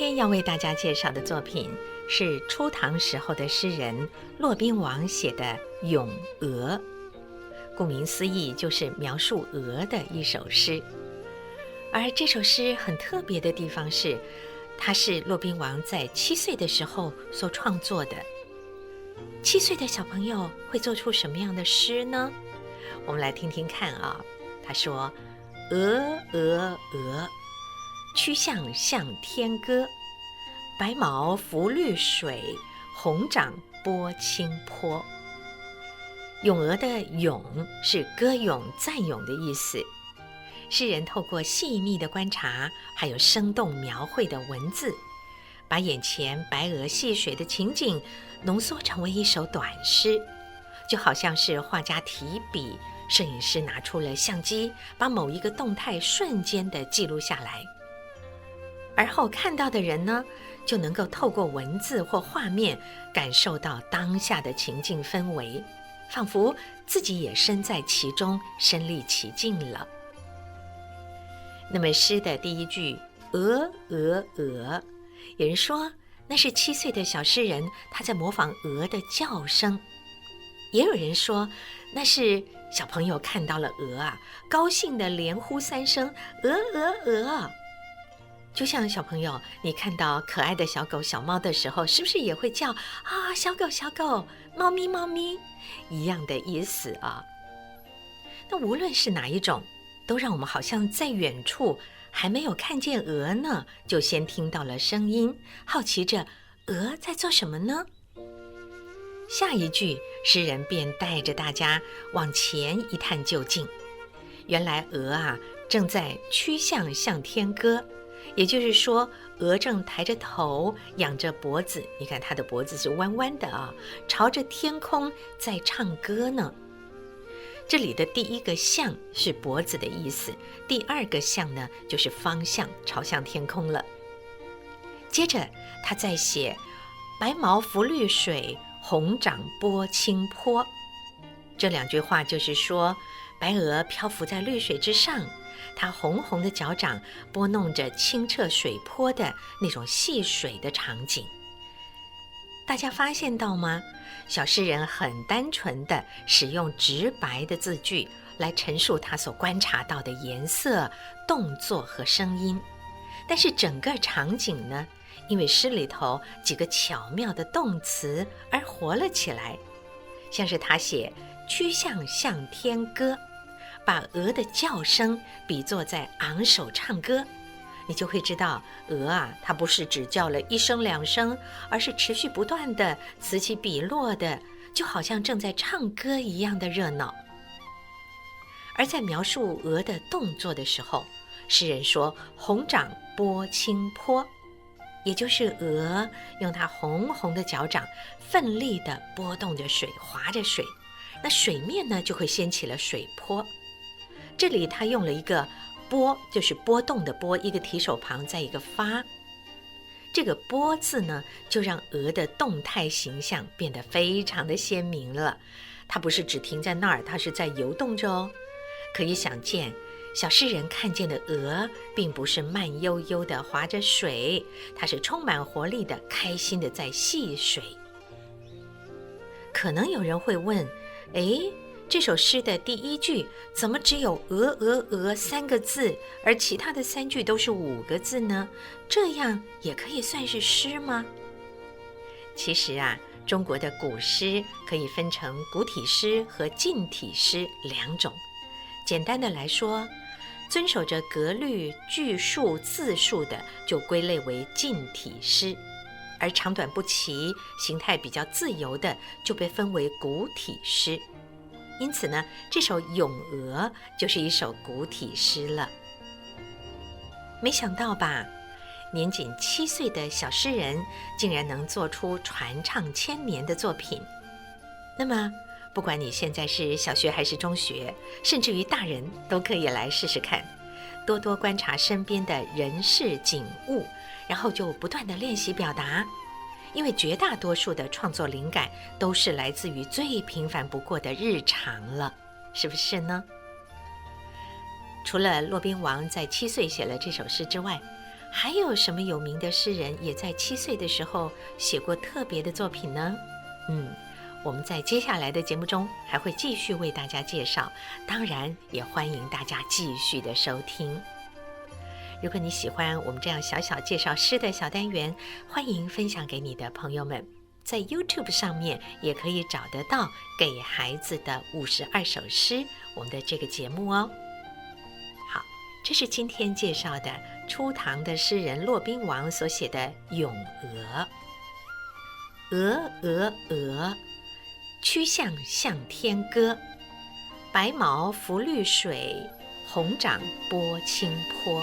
天要为大家介绍的作品是初唐时候的诗人骆宾王写的《咏鹅》，顾名思义就是描述鹅的一首诗。而这首诗很特别的地方是，它是骆宾王在7岁的时候所创作的。7岁的小朋友会做出什么样的诗呢？我们来听听看啊。他说：鹅鹅鹅，曲项向天歌，白毛浮绿水，红掌拨清波。咏鹅的咏是歌咏赞咏的意思。诗人透过细腻的观察，还有生动描绘的文字，把眼前白鹅戏水的情景浓缩成为一首短诗，就好像是画家提笔，摄影师拿出了相机，把某一个动态瞬间的记录下来。而后看到的人呢，就能够透过文字或画面感受到当下的情境氛围，仿佛自己也身在其中，身临其境了。那么诗的第一句鹅鹅鹅，有人说那是7岁的小诗人他在模仿鹅的叫声，也有人说那是小朋友看到了鹅啊，高兴地连呼3声鹅鹅鹅。就像小朋友你看到可爱的小狗小猫的时候，是不是也会叫啊小狗小狗，猫咪猫咪，一样的意思啊。那无论是哪一种，都让我们好像在远处还没有看见鹅呢，就先听到了声音，好奇着鹅在做什么呢？下一句诗人便带着大家往前一探究竟。原来鹅啊正在曲项向天歌，也就是说鹅正抬着头，仰着脖子，你看它的脖子是弯弯的啊，朝着天空在唱歌呢。这里的第一个向是脖子的意思，第二个向呢就是方向，朝向天空了。接着他再写白毛浮绿水，红掌拨清波。这2句话就是说，白鹅漂浮在绿水之上，它红红的脚掌拨弄着清澈水波的那种戏水的场景。大家发现到吗？小诗人很单纯地使用直白的字句来陈述他所观察到的颜色、动作和声音，但是整个场景呢，因为诗里头几个巧妙的动词而活了起来。像是他写曲项向天歌，把鹅的叫声比作在昂首唱歌，你就会知道鹅啊，它不是只叫了1声2声，而是持续不断的此起彼落的，就好像正在唱歌一样的热闹。而在描述鹅的动作的时候，诗人说红掌拨清波，也就是鹅用它红红的脚掌奋力地拨动着水，划着水，那水面呢就会掀起了水波。这里他用了一个波，就是波动的波，一个提手旁再一个发。这个波字呢，就让鹅的动态形象变得非常的鲜明了。它不是只停在那儿，它是在游动着哦。可以想见，小诗人看见的鹅并不是慢悠悠地划着水，它是充满活力的，开心的在戏水。可能有人会问，这首诗的第一句怎么只有鹅鹅鹅3个字，而其他的3句都是5个字呢？这样也可以算是诗吗？其实啊，中国的古诗可以分成古体诗和近体诗2种。简单的来说，遵守着格律、句数、字数的就归类为近体诗，而长短不齐、形态比较自由的就被分为古体诗。因此呢，这首《咏鹅》就是一首古体诗了。没想到吧，年仅7岁的小诗人竟然能做出传唱1000年的作品。那么，不管你现在是小学还是中学，甚至于大人都可以来试试看，多多观察身边的人事景物，然后就不断地练习表达。因为绝大多数的创作灵感都是来自于最平凡不过的日常了，是不是呢？除了骆宾王在7岁写了这首诗之外，还有什么有名的诗人也在7岁的时候写过特别的作品呢？我们在接下来的节目中还会继续为大家介绍，当然也欢迎大家继续的收听。如果你喜欢我们这样小小介绍诗的小单元，欢迎分享给你的朋友们。在 YouTube 上面也可以找得到给孩子的52首诗，我们的这个节目哦。好，这是今天介绍的初唐的诗人骆宾王所写的《咏鹅》。鹅鹅鹅，曲项向天歌。白毛浮绿水，红掌拨清波。